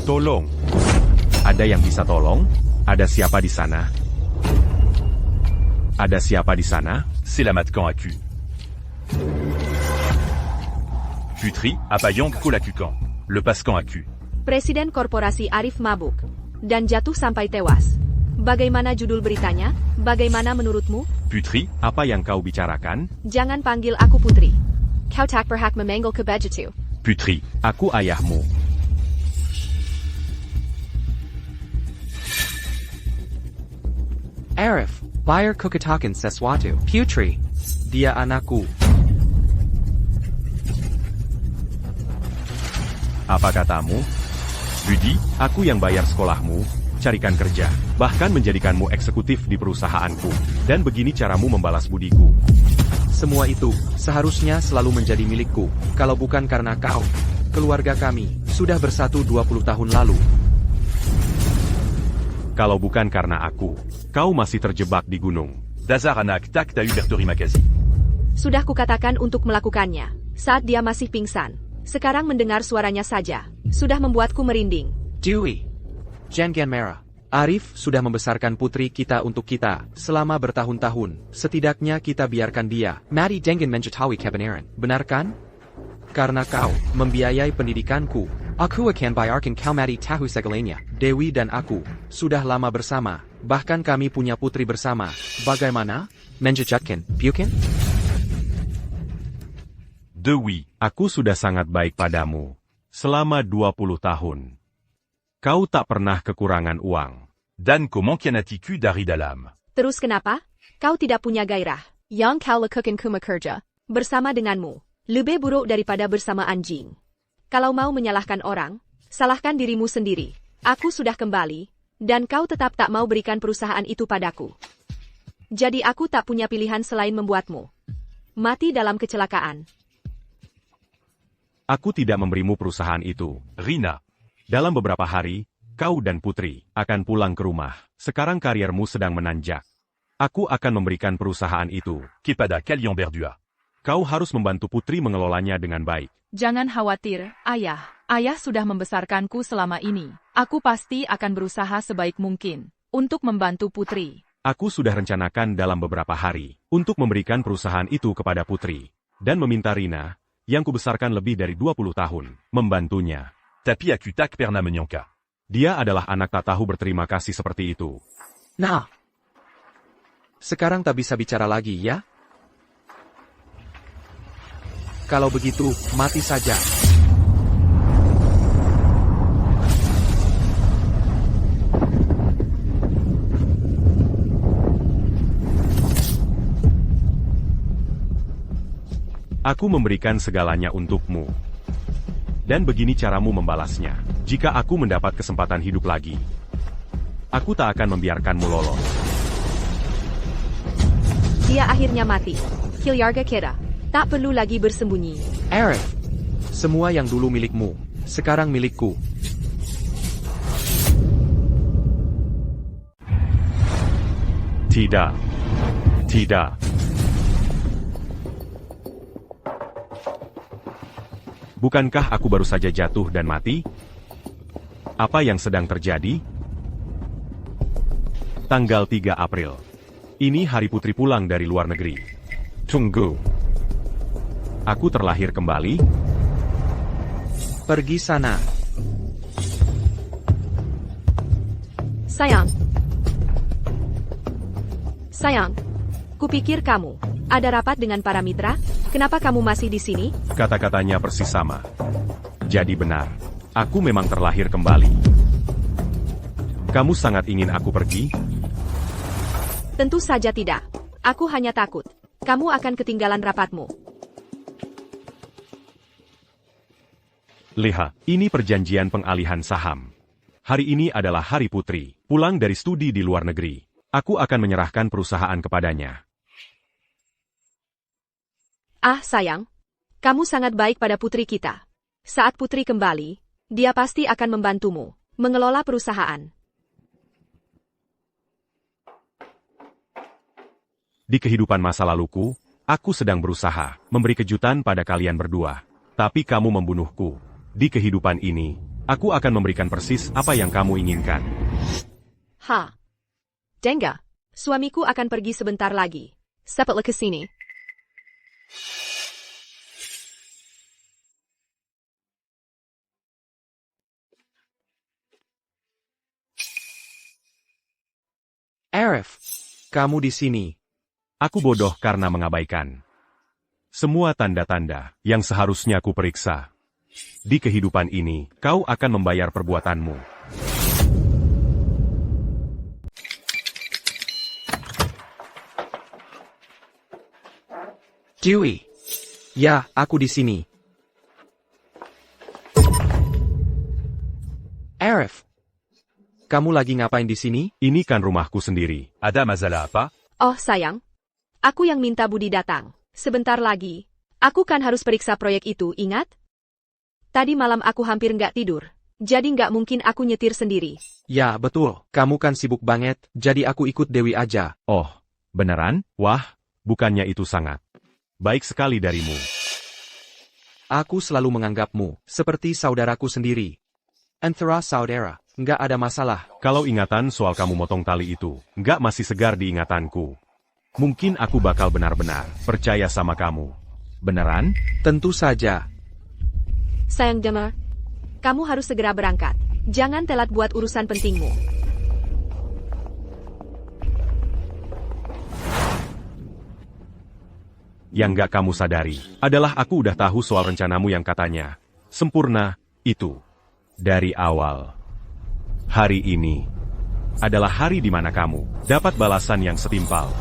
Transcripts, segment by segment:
Tolong. Ada yang bisa tolong? Ada siapa di sana? Ada siapa di sana? C'est la Matcan à cul. Putri, Apayang, Kolakukan. Le Pascan à cul. Presiden Korporasi Arif mabuk dan jatuh sampai tewas. Bagaimana judul beritanya? Bagaimana menurutmu? Putri, Apa yang kau bicarakan? Jangan panggil aku putri. Kau tak berhak memanggil begitu. Putri. Aku ayahmu. Arif, bayar kukatakan sesuatu. Putri, dia anakku. Apa katamu? Budi, Aku yang bayar sekolahmu, carikan kerja, bahkan menjadikanmu eksekutif di perusahaanku. Dan begini caramu membalas budiku. Semua itu seharusnya selalu menjadi milikku. Kalau bukan karena kau, keluarga kami sudah bersatu 20 tahun lalu. Kalau bukan karena aku, kau masih terjebak di gunung. Dazar Anak Tak Ta Hubertori Makazi. Sudah kukatakan untuk melakukannya saat dia masih pingsan. Sekarang mendengar suaranya saja sudah membuatku merinding. Dewi, jangan marah. Arif sudah membesarkan putri kita untuk kita selama bertahun-tahun. Setidaknya kita biarkan dia mati dengan menjetawi kebenaran. Benar kan? Karena kau membiayai pendidikanku, aku akan bayarkan kau mati tahu segalanya. Dewi dan aku sudah lama bersama. Bahkan kami punya putri bersama. Bagaimana? Menjejatkan, bukan? Dewi, Aku sudah sangat baik padamu. Selama 20 tahun. Kau tak pernah kekurangan uang. Dan Komankianatiku dari dalam. Terus kenapa? Kau tidak punya gairah. Yang kau lakukan kuma kerja bersama denganmu lebih buruk daripada bersama anjing. Kalau mau menyalahkan orang, salahkan dirimu sendiri. Aku sudah kembali, dan kau tetap tak mau berikan perusahaan itu padaku. Jadi aku tak punya pilihan selain membuatmu mati dalam kecelakaan. Aku tidak memberimu perusahaan itu. Rina. Dalam beberapa hari, kau dan Putri akan pulang ke rumah. Sekarang kariermu sedang menanjak. Aku akan memberikan perusahaan itu. Kepada Kalian Berdua. Kau harus membantu Putri mengelolanya dengan baik. Jangan khawatir, Ayah. Ayah sudah membesarkanku selama ini. Aku pasti akan berusaha sebaik mungkin untuk membantu Putri. Aku sudah rencanakan dalam beberapa hari untuk memberikan perusahaan itu kepada Putri. Dan meminta Rina, yang kubesarkan lebih dari 20 tahun, membantunya. Tapi aku tak pernah menyangka. Dia adalah anak tak tahu berterima kasih seperti itu. Nah, sekarang tak bisa bicara lagi ya? Kalau begitu, mati saja. Aku memberikan segalanya untukmu. Dan begini caramu membalasnya. Jika aku mendapat kesempatan hidup lagi, aku tak akan membiarkanmu lolos. Dia akhirnya mati. Kilyarga kita tak perlu lagi bersembunyi. Arif, semua yang dulu milikmu, sekarang milikku. Tidak. Tidak. Bukankah aku baru saja jatuh dan mati? Apa yang sedang terjadi? Tanggal 3 April. Ini hari Putri pulang dari luar negeri. Tunggu. Aku terlahir kembali? Pergi sana. Sayang. Sayang. Kupikir kamu ada rapat dengan para mitra. Kenapa kamu masih di sini? Kata-katanya persis sama. Jadi benar. Aku memang terlahir kembali. Kamu sangat ingin aku pergi? Tentu saja tidak. Aku hanya takut kamu akan ketinggalan rapatmu. Lihat, ini perjanjian pengalihan saham. Hari ini adalah hari Putri, pulang dari studi di luar negeri. Aku akan menyerahkan perusahaan kepadanya. Ah sayang, kamu sangat baik pada putri kita. Saat putri kembali, dia pasti akan membantumu mengelola perusahaan. Di kehidupan masa laluku, aku sedang berusaha memberi kejutan pada kalian berdua. Tapi kamu membunuhku. Di kehidupan ini, Aku akan memberikan persis apa yang kamu inginkan. Ha. Dengga, suamiku akan pergi sebentar lagi. Cepatlah ke sini. Arif, kamu di sini. Aku bodoh karena mengabaikan semua tanda-tanda yang seharusnya ku periksa. Di kehidupan ini, kau akan membayar perbuatanmu. Dewey. Ya, aku di sini. Arif, kamu lagi ngapain di sini? Ini kan rumahku sendiri. Ada masalah apa? Oh sayang, aku yang minta Budi datang. Sebentar lagi, aku kan harus periksa proyek itu, ingat? Tadi malam aku hampir nggak tidur, jadi nggak mungkin aku nyetir sendiri. Ya, betul. Kamu kan sibuk banget, jadi aku ikut Dewi aja. Oh, beneran? Wah, bukannya itu sangat baik sekali darimu. Aku selalu menganggapmu seperti saudaraku sendiri. Antara saudara, nggak ada masalah. Kalau ingatan soal kamu motong tali itu nggak masih segar di ingatanku, mungkin aku bakal benar-benar percaya sama kamu. Beneran? Tentu saja. Sayang Demar, kamu harus segera berangkat. Jangan telat buat urusan pentingmu. Yang nggak kamu sadari adalah aku udah tahu soal rencanamu yang katanya sempurna itu dari awal. Hari ini adalah hari di mana kamu dapat balasan yang setimpal.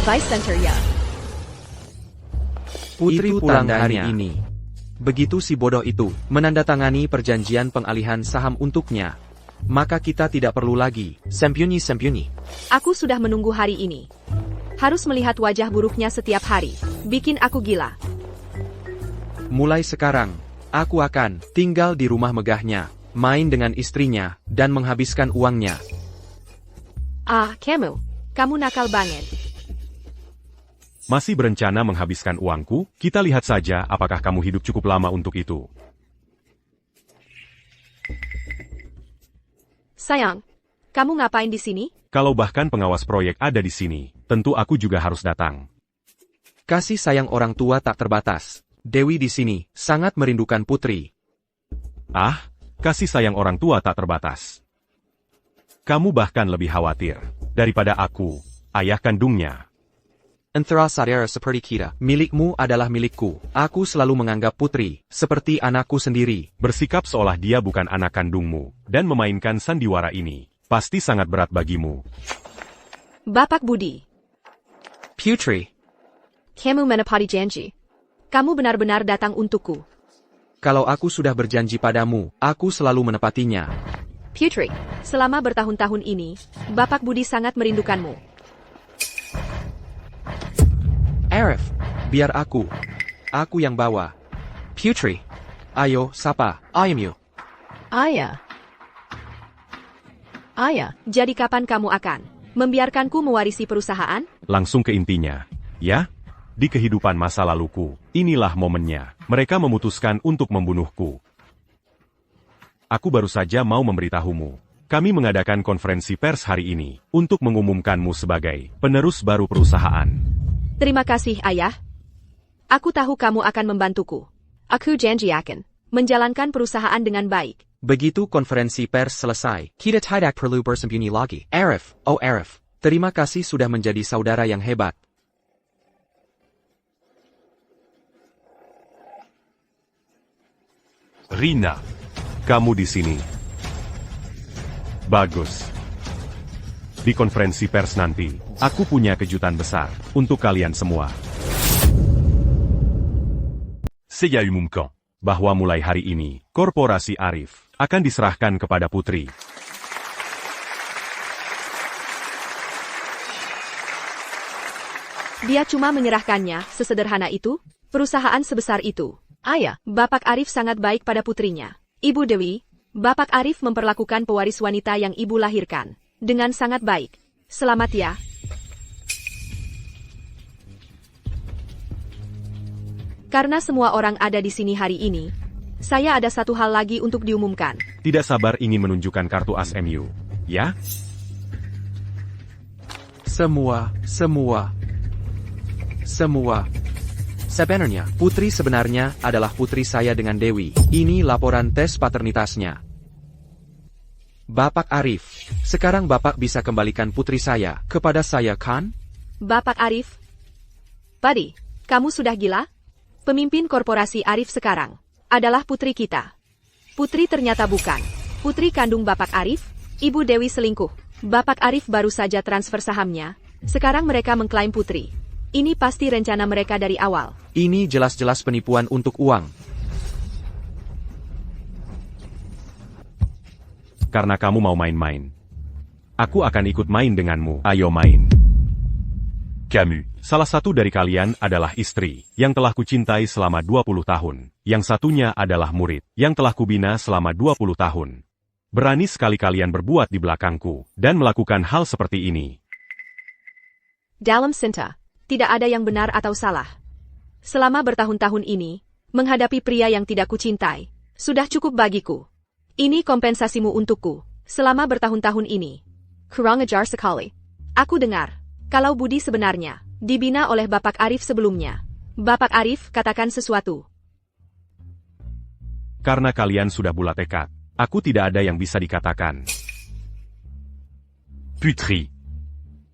Vice Center ya. Putri Itu pulang tandanya. hari ini. Begitu si bodoh itu menandatangani perjanjian pengalihan saham untuknya, maka kita tidak perlu lagi sembunyi-sembunyi. Aku sudah menunggu hari ini. Harus melihat wajah buruknya setiap hari. Bikin aku gila. Mulai sekarang, aku akan tinggal di rumah megahnya, main dengan istrinya, dan menghabiskan uangnya. Ah, kamu nakal banget. Masih berencana menghabiskan uangku? Kita lihat saja apakah kamu hidup cukup lama untuk itu. Sayang, kamu ngapain di sini? Kalau bahkan pengawas proyek ada di sini, tentu aku juga harus datang. Kasih sayang orang tua tak terbatas. Dewi di sini sangat merindukan Putri. Ah, kasih sayang orang tua tak terbatas. Kamu bahkan lebih khawatir daripada aku, ayah kandungnya. Antara saudara seperti kita, milikmu adalah milikku. Aku selalu menganggap Putri seperti anakku sendiri. Bersikap seolah dia bukan anak kandungmu, dan memainkan sandiwara ini, pasti sangat berat bagimu. Bapak Budi, Putri, kamu menepati janji. Kamu benar-benar datang untukku. kalau aku sudah berjanji padamu, aku selalu menepatinya. Putri, selama bertahun-tahun ini, Bapak Budi sangat merindukanmu. Arif, biar aku. Aku yang bawa. Putri, ayo, sapa, ayam yuk. Ayah. Ayah, jadi kapan kamu akan membiarkanku mewarisi perusahaan? Langsung ke intinya, ya? Di kehidupan masa laluku, inilah momennya. Mereka memutuskan untuk membunuhku. Aku baru saja mau memberitahumu. Kami mengadakan konferensi pers hari ini untuk mengumumkanmu sebagai penerus baru perusahaan. Terima kasih, Ayah. Aku tahu kamu akan membantuku. Aku janji akan menjalankan perusahaan dengan baik. Begitu konferensi pers selesai, kita tidak perlu bersembunyi lagi. Arif, oh Arif, terima kasih sudah menjadi saudara yang hebat. Rina, kamu di sini. Bagus. Di konferensi pers nanti, aku punya kejutan besar untuk kalian semua. Saya umumkan Bahwa mulai hari ini, korporasi Arif akan diserahkan kepada Putri. Dia cuma menyerahkannya, sesederhana itu, perusahaan sebesar itu. Ayah, Bapak Arif sangat baik pada putrinya. Ibu Dewi, Bapak Arif memperlakukan pewaris wanita yang ibu lahirkan dengan sangat baik. Selamat ya. Karena semua orang ada di sini hari ini, saya ada satu hal lagi untuk diumumkan. Tidak sabar ingin menunjukkan kartu as MU. Ya? Semua. Sebenarnya, putri sebenarnya adalah putri saya dengan Dewi. Ini laporan tes paternitasnya. Bapak Arif, sekarang Bapak bisa kembalikan putri saya kepada saya kan? Bapak Arif? Buddy, kamu sudah gila? Pemimpin korporasi Arif sekarang adalah putri kita. Putri ternyata bukan. Putri kandung Bapak Arif, Ibu Dewi selingkuh. Bapak Arif baru saja transfer sahamnya. Sekarang mereka mengklaim putri. Ini pasti rencana mereka dari awal. Ini jelas-jelas penipuan untuk uang. Karena kamu mau main-main. Aku akan ikut main denganmu. Ayo main. Camus. Salah satu dari kalian adalah istri, yang telah kucintai selama 20 tahun. Yang satunya adalah murid, yang telah kubina selama 20 tahun. Berani sekali kalian berbuat di belakangku, dan melakukan hal seperti ini. Dalam cinta, tidak ada yang benar atau salah. Selama bertahun-tahun ini, menghadapi pria yang tidak kucintai, sudah cukup bagiku. Ini kompensasimu untukku, selama bertahun-tahun ini. Kurang ajar sekali. Aku dengar, kalau Budi sebenarnya dibina oleh Bapak Arif sebelumnya. Bapak Arif, katakan sesuatu. Karena kalian sudah bulat tekad, aku tidak ada yang bisa dikatakan. Putri.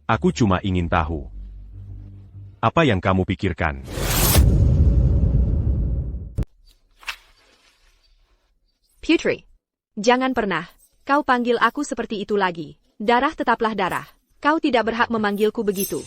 Aku cuma ingin tahu. Apa yang kamu pikirkan? Putri, jangan pernah kau panggil aku seperti itu lagi. Darah tetaplah darah. Kau tidak berhak memanggilku begitu.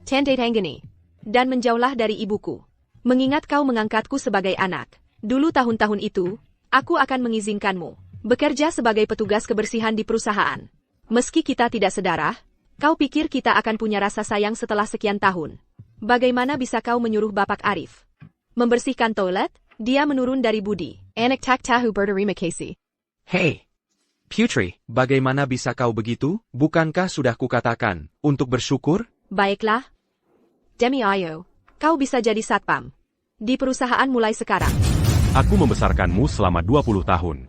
Tanggani. Dan menjauhlah dari ibuku. Mengingat kau mengangkatku sebagai anak. Dulu tahun-tahun itu, aku akan mengizinkanmu bekerja sebagai petugas kebersihan di perusahaan. Meski kita tidak sedarah, kau pikir kita akan punya rasa sayang setelah sekian tahun. Bagaimana bisa kau menyuruh Bapak Arif membersihkan toilet? Dia menurun dari budi. Anak tak tahu berterima kasih. Hei, Putri, bagaimana bisa kau begitu? Bukankah sudah kukatakan untuk bersyukur? Baiklah. Demi Ayo, kau bisa jadi satpam di perusahaan mulai sekarang. Aku membesarkanmu selama 20 tahun.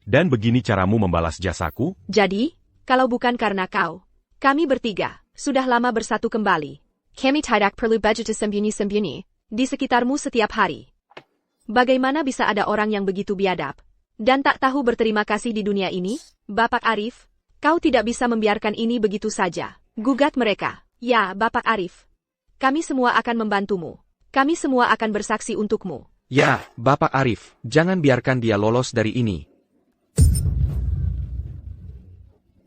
Dan begini caramu membalas jasaku? Jadi, kalau bukan karena kau, kami bertiga sudah lama bersatu kembali. Kami tidak perlu budget sembunyi-sembunyi di sekitarmu setiap hari. Bagaimana bisa ada orang yang begitu biadab dan tak tahu berterima kasih di dunia ini? Bapak Arif, kau tidak bisa membiarkan ini begitu saja. Gugat mereka. Ya, Bapak Arif. Kami semua akan membantumu. Kami semua akan bersaksi untukmu. Ya, Bapak Arif, jangan biarkan dia lolos dari ini.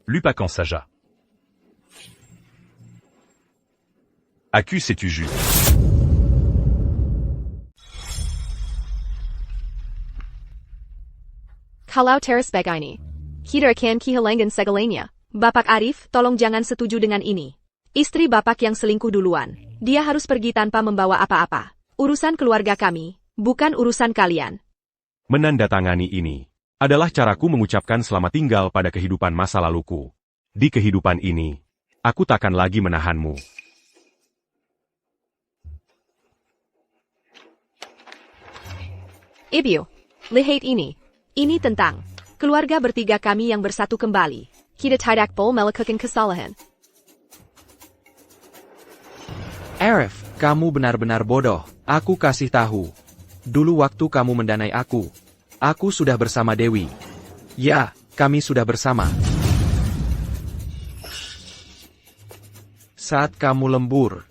Lupacan Saja. Accuse et tu juges. Kalau teras begini, kita akan kehilangan segalanya. Bapak Arif, tolong jangan setuju dengan ini. Istri Bapak yang selingkuh duluan, dia harus pergi tanpa membawa apa-apa. Urusan keluarga kami, bukan urusan kalian. Menandatangani ini adalah caraku mengucapkan selamat tinggal pada kehidupan masa laluku. Di kehidupan ini, aku takkan lagi menahanmu. Ibu, lihat ini. Ini tentang keluarga bertiga kami yang bersatu kembali. Kita tidak boleh melakukan kesalahan. Arif, kamu benar-benar bodoh. Aku kasih tahu. Dulu waktu kamu mendanai aku sudah bersama Dewi. Ya, kami sudah bersama. Saat kamu lembur,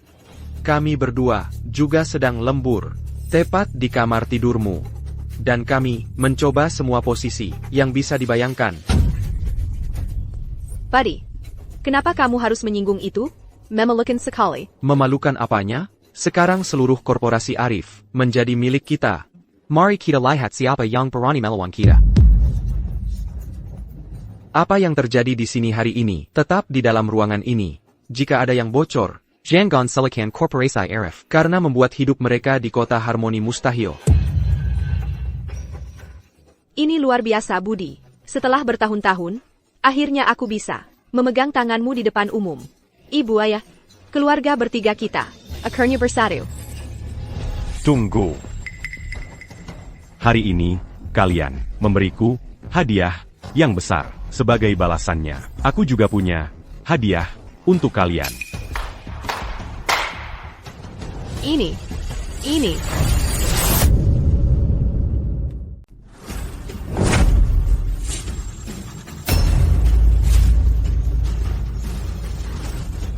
kami berdua juga sedang lembur, tepat di kamar tidurmu. Dan kami mencoba semua posisi yang bisa dibayangkan. Buddy, kenapa kamu harus menyinggung itu? Memalukan sekali. Memalukan apanya? Sekarang seluruh korporasi Arif menjadi milik kita. Mari kita lihat siapa yang berani melawan kita. Apa yang terjadi di sini hari ini, tetap di dalam ruangan ini. Jika ada yang bocor, jangan salahkan korporasi Arif karena membuat hidup mereka di kota harmoni mustahil. Ini luar biasa, Budi. Setelah bertahun-tahun, Akhirnya aku bisa memegang tanganmu di depan umum. Ibu ayah, keluarga bertiga kita, akhirnya bersatu. Tunggu. Hari ini, kalian memberiku hadiah yang besar. Sebagai balasannya, aku juga punya hadiah untuk kalian. Ini.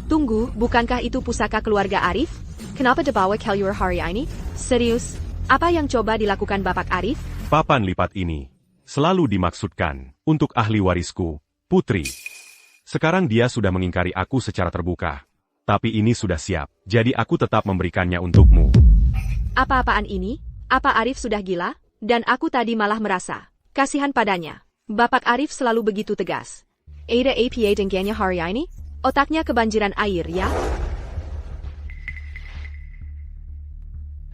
Tunggu, bukankah itu pusaka keluarga Arif? Kenapa dibawa keluar hari ini? Serius? Apa yang coba dilakukan Bapak Arif? Papan lipat ini selalu dimaksudkan untuk ahli warisku, Putri. Sekarang dia sudah mengingkari aku secara terbuka. Tapi ini sudah siap, jadi aku tetap memberikannya untukmu. Apa-apaan ini? Apa Arif sudah gila? Dan aku tadi malah merasa kasihan padanya. Bapak Arif selalu begitu tegas. Ada apa dengannya hari ini? Otaknya kebanjiran air, ya?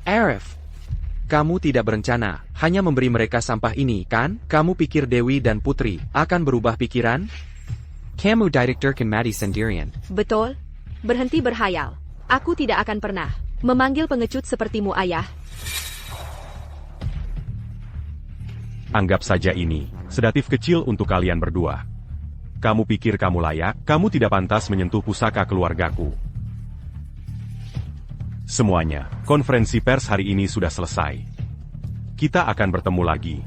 Arif, kamu tidak berencana hanya memberi mereka sampah ini, kan? Kamu pikir Dewi dan Putri akan berubah pikiran? Kamu didiktirkan mati sendirian. Betul. Berhenti berhayal. Aku tidak akan pernah memanggil pengecut sepertimu, ayah. Anggap saja ini sedatif kecil untuk kalian berdua. Kamu pikir kamu layak? Kamu tidak pantas menyentuh pusaka keluargaku. Semuanya, konferensi pers hari ini sudah selesai. Kita akan bertemu lagi.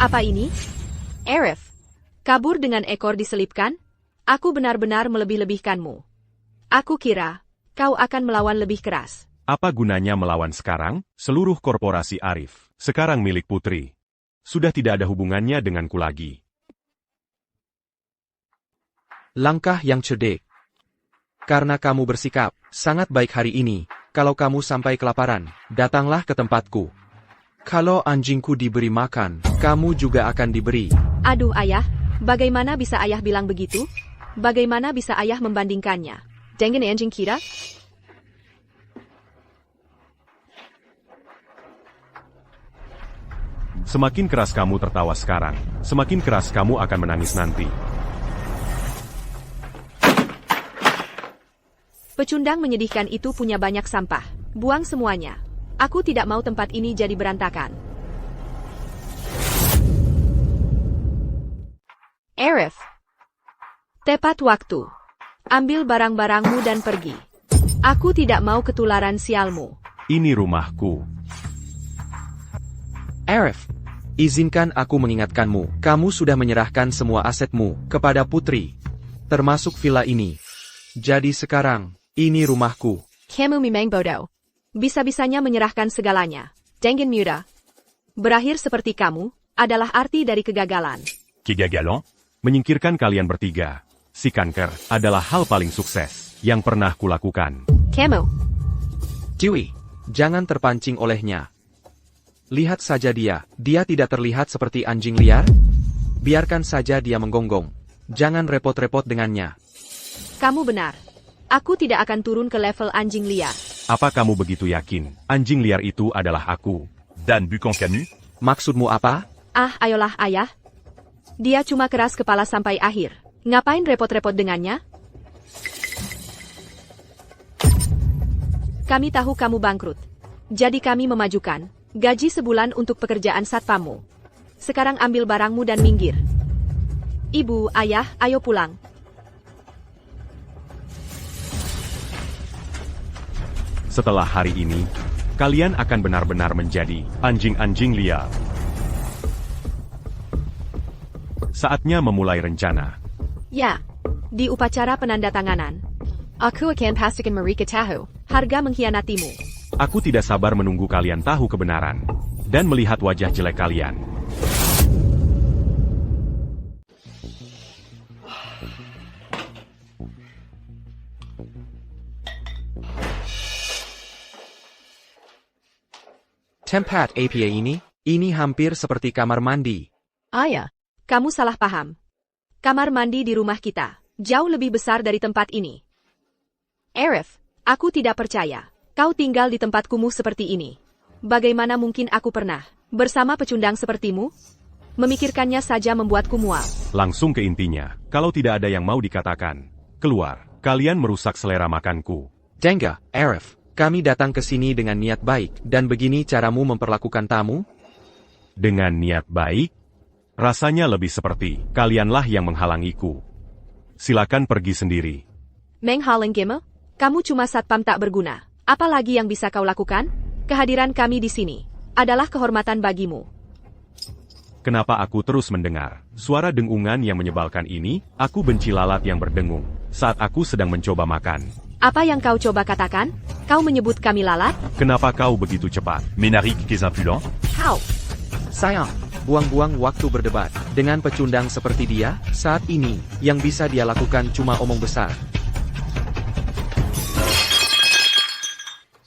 Apa ini? Arif, kabur dengan ekor diselipkan? Aku benar-benar melebih-lebihkanmu. Aku kira kau akan melawan lebih keras. Apa gunanya melawan sekarang? Seluruh korporasi Arif sekarang milik Putri. Sudah tidak ada hubungannya denganku lagi. Langkah yang cerdik. Karena kamu bersikap sangat baik hari ini, kalau kamu sampai kelaparan, datanglah ke tempatku. Kalau anjingku diberi makan, kamu juga akan diberi. Aduh ayah, bagaimana bisa ayah bilang begitu? Bagaimana bisa ayah membandingkannya dengan anjing kita? Semakin keras kamu tertawa sekarang, semakin keras kamu akan menangis nanti. Pecundang menyedihkan itu punya banyak sampah. Buang semuanya. Aku tidak mau tempat ini jadi berantakan. Arif. Tepat waktu. Ambil barang-barangmu dan pergi. Aku tidak mau ketularan sialmu. Ini rumahku. Arif, izinkan aku mengingatkanmu, kamu sudah menyerahkan semua asetmu kepada Putri, termasuk villa ini. Jadi sekarang, ini rumahku. Kamu memang bodoh. Bisa-bisanya menyerahkan segalanya. Dengan mudah. Berakhir seperti kamu, adalah arti dari kegagalan. Kegagalan? Menyingkirkan kalian bertiga. Si kanker adalah hal paling sukses yang pernah kulakukan. Kamu. Dewi, jangan terpancing olehnya. Lihat saja dia tidak terlihat seperti anjing liar? Biarkan saja dia menggonggong. Jangan repot-repot dengannya. Kamu benar. Aku tidak akan turun ke level anjing liar. Apa kamu begitu yakin? Anjing liar itu adalah aku. Dan Bukan Camus? Maksudmu apa? Ah, ayolah ayah. Dia cuma keras kepala sampai akhir. Ngapain repot-repot dengannya? Kami tahu kamu bangkrut. Jadi kami memajukan gaji sebulan untuk pekerjaan satpammu. Sekarang ambil barangmu dan minggir. Ibu, ayah, ayo pulang. Setelah hari ini, kalian akan benar-benar menjadi anjing-anjing liar. Saatnya memulai rencana. Ya, di upacara penandatanganan. Aku akan pastikan mereka tahu harga mengkhianatimu. Aku tidak sabar menunggu kalian tahu kebenaran dan melihat wajah jelek kalian. Tempat apa ini hampir seperti kamar mandi. Ayah, kamu salah paham. Kamar mandi di rumah kita jauh lebih besar dari tempat ini. Arif, aku tidak percaya. Kau tinggal di tempat kumuh seperti ini. Bagaimana mungkin aku pernah bersama pecundang sepertimu? Memikirkannya saja membuatku mual. Langsung ke intinya, kalau tidak ada yang mau dikatakan, keluar, kalian merusak selera makanku. Denga, Arif, kami datang ke sini dengan niat baik, dan begini caramu memperlakukan tamu? Dengan niat baik? Rasanya lebih seperti, kalianlah yang menghalangiku. Silakan pergi sendiri. Menghalang Gema? Kamu cuma satpam tak berguna. Apalagi yang bisa kau lakukan? Kehadiran kami di sini adalah kehormatan bagimu. Kenapa aku terus mendengar suara dengungan yang menyebalkan ini? Aku benci lalat yang berdengung saat aku sedang mencoba makan. Apa yang kau coba katakan? Kau menyebut kami lalat? Kenapa kau begitu cepat? Ménarique qu'es impudent. Kau. Sayang, buang-buang waktu berdebat. Dengan pecundang seperti dia, saat ini, yang bisa dia lakukan cuma omong besar.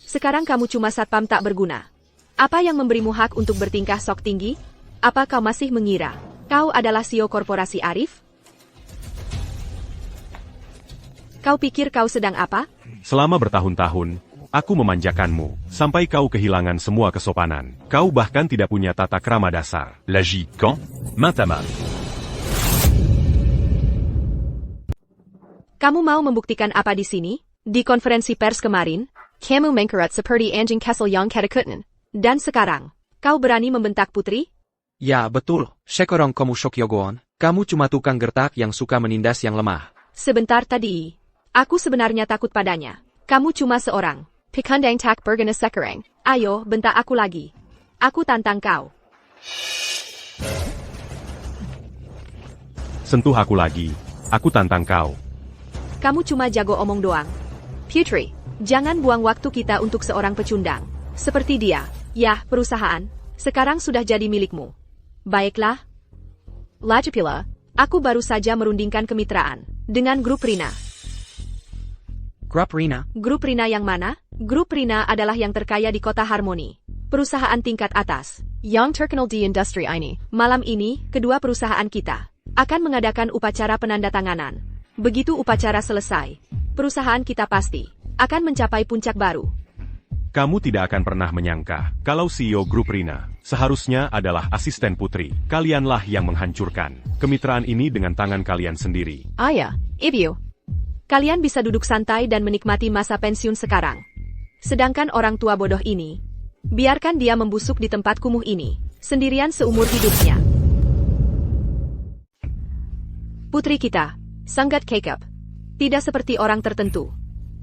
Sekarang kamu cuma satpam tak berguna. Apa yang memberimu hak untuk bertingkah sok tinggi? Apa kau masih mengira kau adalah CEO korporasi Arif? Kau pikir kau sedang apa? Selama bertahun-tahun, aku memanjakanmu, sampai kau kehilangan semua kesopanan. Kau bahkan tidak punya tata krama dasar. L'agis quand? Main à main. Kamu mau membuktikan apa di sini? Di konferensi pers kemarin, kamu mengkerat seperti anjing Kessel yang ketakutan. Dan sekarang, kau berani membentak putri? Ya, betul. Sekarang kamu shock Yogoon. Kamu cuma tukang gertak yang suka menindas yang lemah. Sebentar tadi, aku sebenarnya takut padanya. Kamu cuma seorang pikandang tak berguna sekarang. Ayo, bentak aku lagi. Aku tantang kau. Sentuh aku lagi. Aku tantang kau. Kamu cuma jago omong doang. Putri, jangan buang waktu kita untuk seorang pecundang. Seperti dia. Ya, perusahaan. Sekarang sudah jadi milikmu. Baiklah. Lagipula, aku baru saja merundingkan kemitraan dengan grup Rina. Grup Rina? Grup Rina yang mana? Grup Rina adalah yang terkaya di kota Harmoni. Perusahaan tingkat atas. Yang terkenal di industri ini. Malam ini, kedua perusahaan kita akan mengadakan upacara penandatanganan. Begitu upacara selesai, perusahaan kita pasti akan mencapai puncak baru. Kamu tidak akan pernah menyangka, kalau CEO grup Rina, seharusnya adalah asisten putri. Kalianlah yang menghancurkan kemitraan ini dengan tangan kalian sendiri. Ayah, Ibu. Kalian bisa duduk santai dan menikmati masa pensiun sekarang. Sedangkan orang tua bodoh ini, biarkan dia membusuk di tempat kumuh ini, sendirian seumur hidupnya. Putri kita, sangat kekep. Tidak seperti orang tertentu.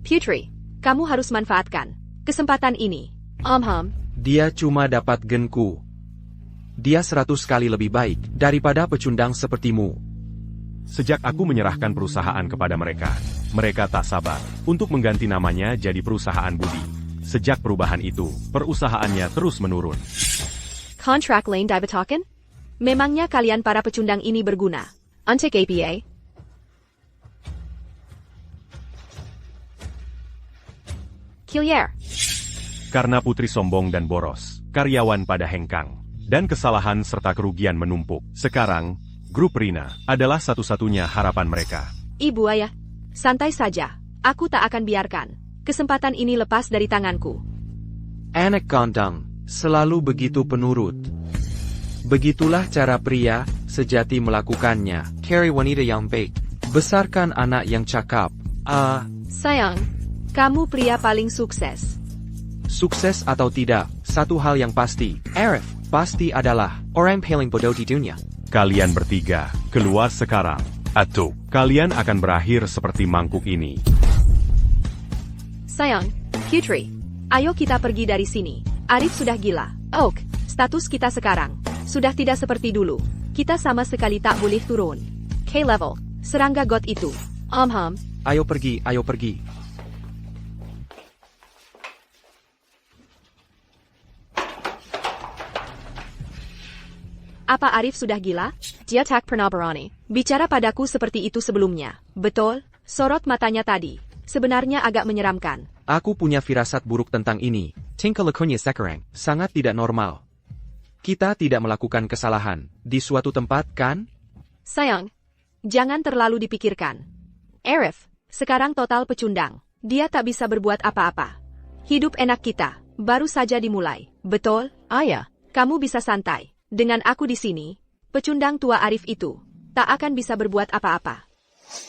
Putri, kamu harus manfaatkan kesempatan ini. Dia cuma dapat genku. Dia 100 kali lebih baik daripada pecundang sepertimu. Sejak aku menyerahkan perusahaan kepada mereka, mereka tak sabar untuk mengganti namanya jadi perusahaan Budi. Sejak perubahan itu, perusahaannya terus menurun. Kontrak lain dibetakan? Memangnya kalian para pecundang ini berguna untuk APA? Kilier. Karena putri sombong dan boros, karyawan pada hengkang, dan kesalahan serta kerugian menumpuk. Sekarang, grup Rina adalah satu-satunya harapan mereka. Ibu ayah, santai saja. Aku tak akan biarkan kesempatan ini lepas dari tanganku. Anak kandang, selalu begitu penurut. Begitulah cara pria sejati melakukannya. Cari wanita yang baik. Besarkan anak yang cakap. Sayang, kamu pria paling sukses. Sukses atau tidak, satu hal yang pasti, Arif pasti adalah orang paling bodoh di dunia. Kalian bertiga, keluar sekarang. Atau, kalian akan berakhir seperti mangkuk ini. Sayang, Putri, ayo kita pergi dari sini. Arif sudah gila. Oak, status kita sekarang sudah tidak seperti dulu. Kita sama sekali tak boleh turun K-level, serangga god itu. Ayo pergi, ayo pergi. Apa Arif sudah gila? Dia tak pernah berani bicara padaku seperti itu sebelumnya. Betul, sorot matanya tadi sebenarnya agak menyeramkan. Aku punya firasat buruk tentang ini. Tingkah lakunya sekarang sangat tidak normal. Kita tidak melakukan kesalahan di suatu tempat, kan? Sayang, jangan terlalu dipikirkan. Arif, sekarang total pecundang. Dia tak bisa berbuat apa-apa. Hidup enak kita baru saja dimulai. Betul, ayah. Kamu bisa santai. Dengan aku di sini, Pecundang tua Arif itu tak akan bisa berbuat apa-apa.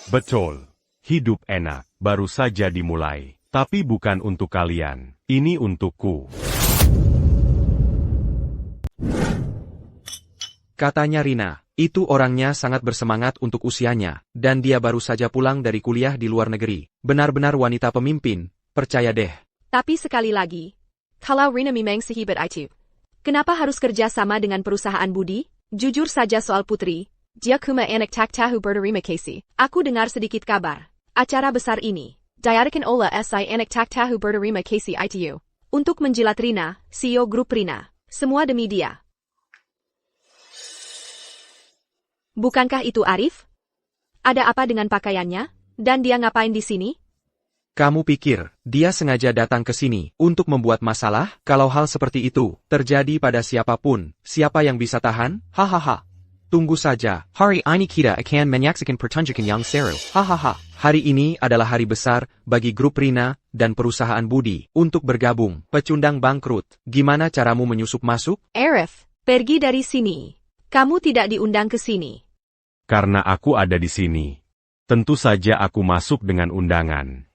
Betul. Hidup enak, baru saja dimulai. Tapi bukan untuk kalian. Ini untukku. Katanya Rina, itu orangnya sangat bersemangat untuk usianya, dan dia baru saja pulang dari kuliah di luar negeri. Benar-benar wanita pemimpin, percaya deh. Tapi sekali lagi, kalau Rina memang sehebat itu, kenapa harus kerja sama dengan perusahaan Budi? Jujur saja soal Putri, dia cuma anak tak tahu berterima kasih. Aku dengar sedikit kabar. Acara besar ini diadakan oleh SI anak tak tahu berterima kasih itu. Untuk menjilat Rina, CEO grup Rina. Semua demi dia. Bukankah itu Arif? Ada apa dengan pakaiannya? Dan dia ngapain di sini? Kamu pikir, dia sengaja datang ke sini untuk membuat masalah? Kalau hal seperti itu terjadi pada siapapun, siapa yang bisa tahan? Hahaha. Tunggu saja. Hari ini kita akan menyaksikan pertunjukan yang seru. Hahaha. Hari ini adalah hari besar bagi grup Rina dan perusahaan Budi untuk bergabung. Pecundang bangkrut. Gimana caramu menyusup masuk? Arif, pergi dari sini. Kamu tidak diundang ke sini. Karena aku ada di sini. Tentu saja aku masuk dengan undangan.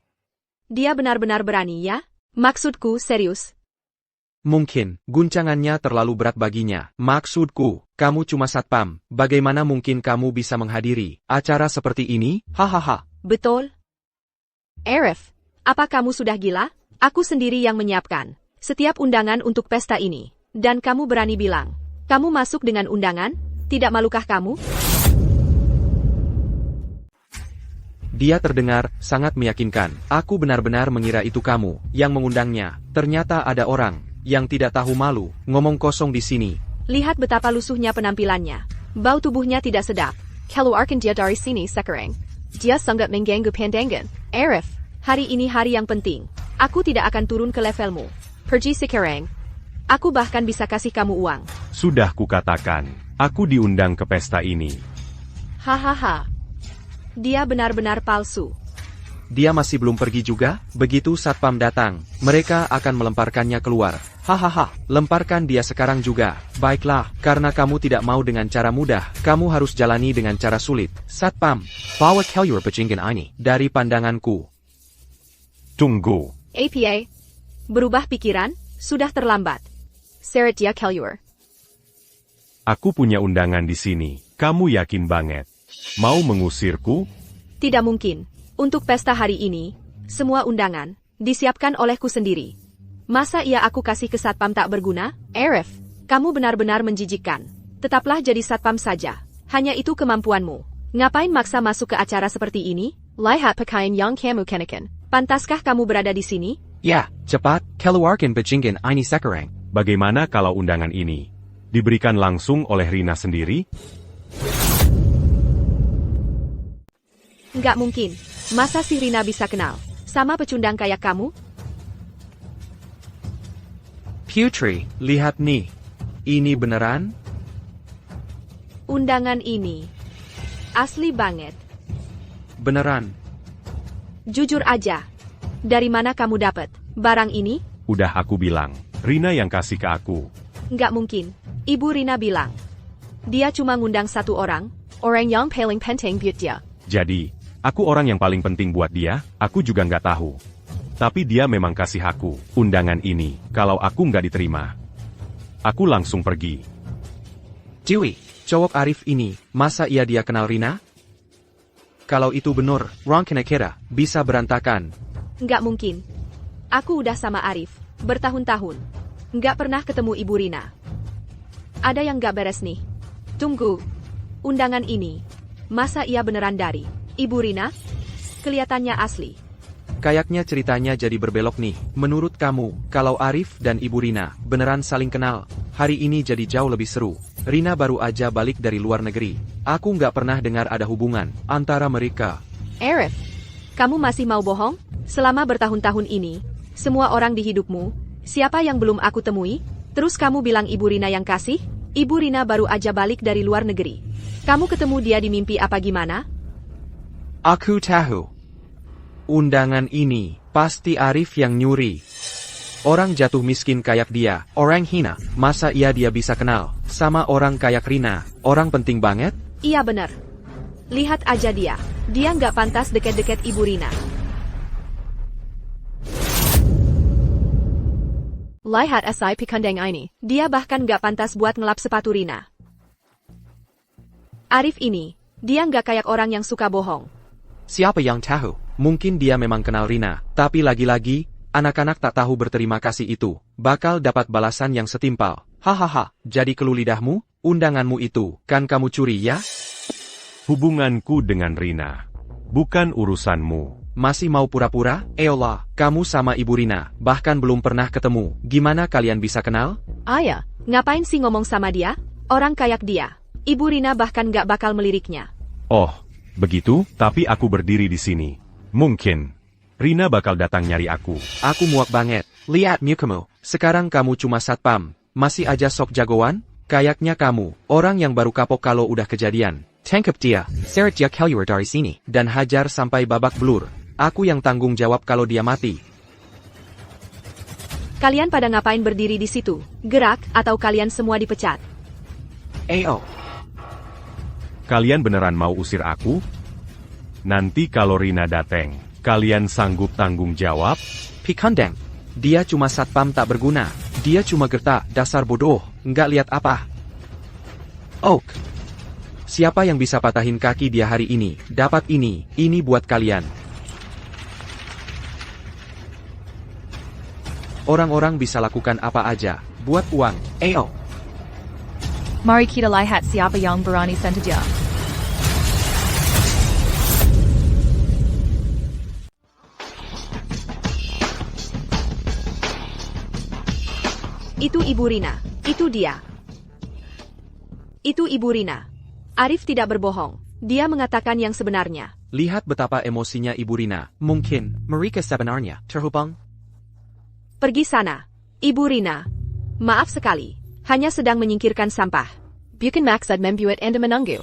Dia benar-benar berani ya? Maksudku serius. Mungkin, guncangannya terlalu berat baginya. Maksudku, kamu cuma satpam. Bagaimana mungkin kamu bisa menghadiri acara seperti ini? Hahaha. Betul. Arif, apa kamu sudah gila? Aku sendiri yang menyiapkan setiap undangan untuk pesta ini. Dan kamu berani bilang, kamu masuk dengan undangan? Tidak malukah kamu? Dia terdengar sangat meyakinkan. Aku benar-benar mengira itu kamu yang mengundangnya. Ternyata ada orang yang tidak tahu malu, ngomong kosong di sini. Lihat betapa lusuhnya penampilannya. Bau tubuhnya tidak sedap. Keluarkan dia dari sini sekarang. Dia sangat mengganggu pandangan. Arif, hari ini hari yang penting. Aku tidak akan turun ke levelmu. Pergi sekarang. Aku bahkan bisa kasih kamu uang. Sudah kukatakan, aku diundang ke pesta ini. Hahaha. Dia benar-benar palsu. Dia masih belum pergi juga? Begitu satpam datang, mereka akan melemparkannya keluar. Hahaha, lemparkan dia sekarang juga. Baiklah, karena kamu tidak mau dengan cara mudah, kamu harus jalani dengan cara sulit. Satpam, bawa keluar pecingin ini dari pandanganku. Tunggu. APA. Berubah pikiran, sudah terlambat. Seret dia keluar. Aku punya undangan di sini. Kamu yakin banget? Mau mengusirku? Tidak mungkin. Untuk pesta hari ini, semua undangan disiapkan olehku sendiri. Masa iya aku kasih ke satpam tak berguna? Arif, kamu benar-benar menjijikkan. Tetaplah jadi satpam saja. Hanya itu kemampuanmu. Ngapain maksa masuk ke acara seperti ini? Lihat pakaian yang kamu kenakan. Pantaskah kamu berada di sini? Ya, cepat, keluarkan pecingin ini sekarang. Bagaimana kalau undangan ini diberikan langsung oleh Rina sendiri? Nggak mungkin. Masa si Rina bisa kenal sama pecundang kayak kamu? Putri, lihat nih. Ini beneran? Undangan ini asli banget. Beneran. Jujur aja. Dari mana kamu dapat barang ini? Udah aku bilang, Rina yang kasih ke aku. Nggak mungkin. Ibu Rina bilang. Dia cuma ngundang satu orang yang paling penting buat dia. Jadi, aku orang yang paling penting buat dia, aku juga nggak tahu. Tapi dia memang kasih aku undangan ini. Kalau aku nggak diterima, aku langsung pergi. Dewi, cowok Arif ini, masa iya dia kenal Rina? Kalau itu benar, Ron kira-kira bisa berantakan. Nggak mungkin. Aku udah sama Arif bertahun-tahun. Nggak pernah ketemu Ibu Rina. Ada yang nggak beres nih. Tunggu. Undangan ini, masa iya beneran dari Ibu Rina? Kelihatannya asli. Kayaknya ceritanya jadi berbelok nih. Menurut kamu, kalau Arif dan Ibu Rina beneran saling kenal, hari ini jadi jauh lebih seru. Rina baru aja balik dari luar negeri. Aku nggak pernah dengar ada hubungan antara mereka. Arif, kamu masih mau bohong? Selama bertahun-tahun ini, semua orang di hidupmu, siapa yang belum aku temui? Terus kamu bilang Ibu Rina yang kasih? Ibu Rina baru aja balik dari luar negeri. Kamu ketemu dia di mimpi apa gimana? Aku tahu. Undangan ini pasti Arif yang nyuri. Orang jatuh miskin kayak dia, orang hina, masa dia bisa kenal sama orang kayak Rina, orang penting banget? Iya bener. Lihat aja dia nggak pantas deket-deket Ibu Rina. Lihat asai pikandeng ini, dia bahkan nggak pantas buat ngelap sepatu Rina. Arif ini, dia nggak kayak orang yang suka bohong. Siapa yang tahu? Mungkin dia memang kenal Rina, tapi lagi-lagi, anak-anak tak tahu berterima kasih itu, bakal dapat balasan yang setimpal. Hahaha, jadi keluh lidahmu, undanganmu itu, kan kamu curi ya? Hubunganku dengan Rina, bukan urusanmu. Masih mau pura-pura? Eolah, kamu sama Ibu Rina, bahkan belum pernah ketemu, gimana kalian bisa kenal? Ayah, ngapain sih ngomong sama dia? Orang kayak dia, Ibu Rina bahkan nggak bakal meliriknya. Oh, begitu? Tapi aku berdiri di sini. Mungkin Rina bakal datang nyari aku. Aku muak banget. Lihat mukamu, sekarang kamu cuma satpam, masih aja sok jagoan? Kayaknya kamu, orang yang baru kapok kalau udah kejadian. Tangkap dia, seret dia keluar dari sini, dan hajar sampai babak belur. Aku yang tanggung jawab kalau dia mati. Kalian pada ngapain berdiri di situ? Gerak, atau kalian semua dipecat? Ayo. Kalian beneran mau usir aku? Nanti kalau Rina dateng, kalian sanggup tanggung jawab? Pikandeng. Dia cuma satpam tak berguna. Dia cuma gertak, dasar bodoh, nggak lihat apa. Oak. Siapa yang bisa patahin kaki dia hari ini? Dapat ini buat kalian. Orang-orang bisa lakukan apa aja, buat uang. Ayo. Mari kita lihat siapa yang berani saja. Itu Ibu Rina, itu dia. Itu Ibu Rina. Arif tidak berbohong, dia mengatakan yang sebenarnya. Lihat betapa emosinya Ibu Rina. Mungkin mereka sebenarnya terhubung. Pergi sana, Ibu Rina. Maaf sekali, hanya sedang menyingkirkan sampah. Bukan maksud membuat Anda menunggu.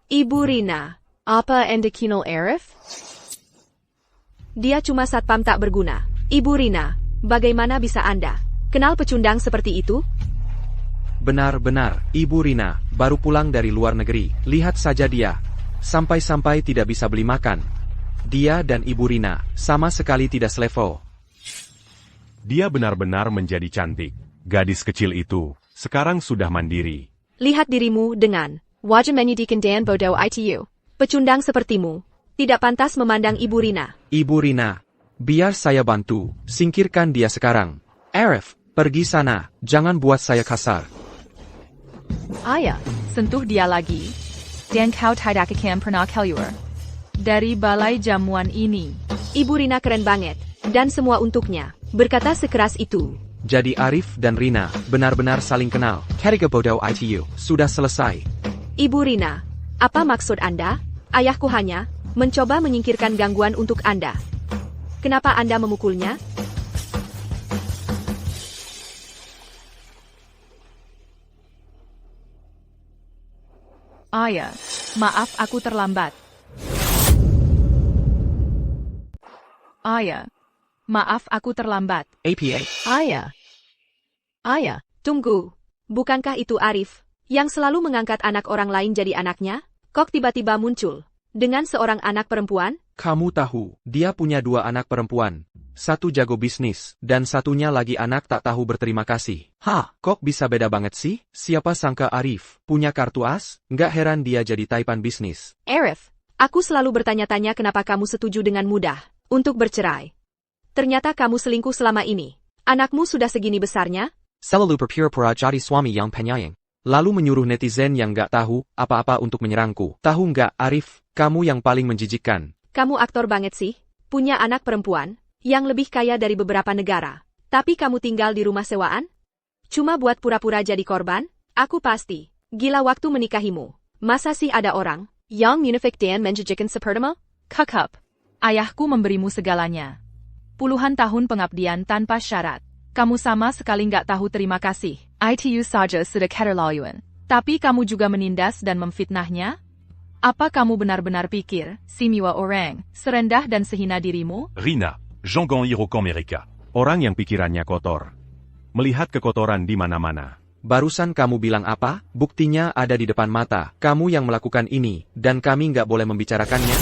Ibu Rina, apa Anda kenal Arif? Dia cuma satpam tak berguna. Ibu Rina, bagaimana bisa Anda kenal pecundang seperti itu? Benar-benar, Ibu Rina, baru pulang dari luar negeri. Lihat saja dia. Sampai-sampai tidak bisa beli makan. Dia dan Ibu Rina, sama sekali tidak selevel. Dia benar-benar menjadi cantik. Gadis kecil itu, sekarang sudah mandiri. Lihat dirimu dengan wajah menyedihkan dan bodoh itu. Pecundang sepertimu, tidak pantas memandang Ibu Rina. Ibu Rina, biar saya bantu, singkirkan dia sekarang. Arif, pergi sana, jangan buat saya kasar. Ayah, sentuh dia lagi. Dan kau tidak akan pernah keluar dari balai jamuan ini. Ibu Rina keren banget, dan semua untuknya, berkata sekeras itu. Jadi Arif dan Rina, benar-benar saling kenal. Ketiga bodoh itu, sudah selesai. Ibu Rina, apa maksud Anda? Ayahku hanya mencoba menyingkirkan gangguan untuk Anda. Kenapa Anda memukulnya? Ayah, maaf aku terlambat. Ayah, maaf aku terlambat. APA. Ayah, tunggu. Bukankah itu Arif, yang selalu mengangkat anak orang lain jadi anaknya? Kok tiba-tiba muncul dengan seorang anak perempuan? Kamu tahu, dia punya 2 anak perempuan. Satu jago bisnis, dan satunya lagi anak tak tahu berterima kasih. Kok bisa beda banget sih? Siapa sangka Arif punya kartu as? Nggak heran dia jadi taipan bisnis. Arif, aku selalu bertanya-tanya kenapa kamu setuju dengan mudah untuk bercerai. Ternyata kamu selingkuh selama ini. Anakmu sudah segini besarnya? Selalu berpura-pura jadi suami yang penyayang. Lalu menyuruh netizen yang nggak tahu apa-apa untuk menyerangku. Tahu nggak, Arif, kamu yang paling menjijikkan. Kamu aktor banget sih. Punya anak perempuan yang lebih kaya dari beberapa negara. Tapi kamu tinggal di rumah sewaan? Cuma buat pura-pura jadi korban? Aku pasti gila waktu menikahimu. Masa sih ada orang yang munafik dan menjijikkan sepertimu? Kakak, ayahku memberimu segalanya. Puluhan tahun pengabdian tanpa syarat. Kamu sama sekali nggak tahu terima kasih. ITU saja sudah keterlaluan. Tapi kamu juga menindas dan memfitnahnya? Apa kamu benar-benar pikir, Simiwa orang, serendah dan sehina dirimu? Rina, Jangan Hirokan Mereka. Orang yang pikirannya kotor. Melihat kekotoran di mana-mana. Barusan kamu bilang apa? Buktinya ada di depan mata. Kamu yang melakukan ini, dan kami nggak boleh membicarakannya?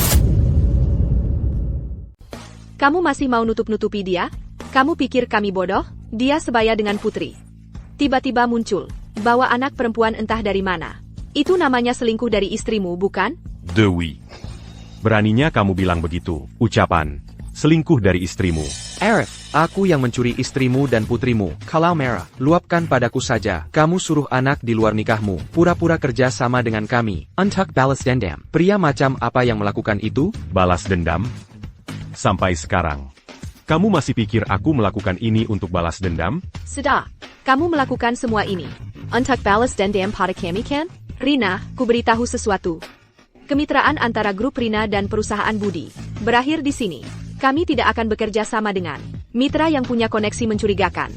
Kamu masih mau nutup-nutupi dia? Kamu pikir kami bodoh? Dia sebaya dengan putri. Tiba-tiba muncul, bawa anak perempuan entah dari mana. Itu namanya selingkuh dari istrimu, bukan? Oui. Beraninya kamu bilang begitu. Ucapan, selingkuh dari istrimu. Arif, aku yang mencuri istrimu dan putrimu. Kalau merah, luapkan padaku saja. Kamu suruh anak di luar nikahmu, pura-pura kerja sama dengan kami. Untuk balas dendam. Pria macam apa yang melakukan itu? Balas dendam? Sampai sekarang. Kamu masih pikir aku melakukan ini untuk balas dendam? Sudah, kamu melakukan semua ini. Untuk balas dendam pada kami kan? Rina, ku beritahu sesuatu. Kemitraan antara grup Rina dan perusahaan Budi berakhir di sini. Kami tidak akan bekerja sama dengan mitra yang punya koneksi mencurigakan.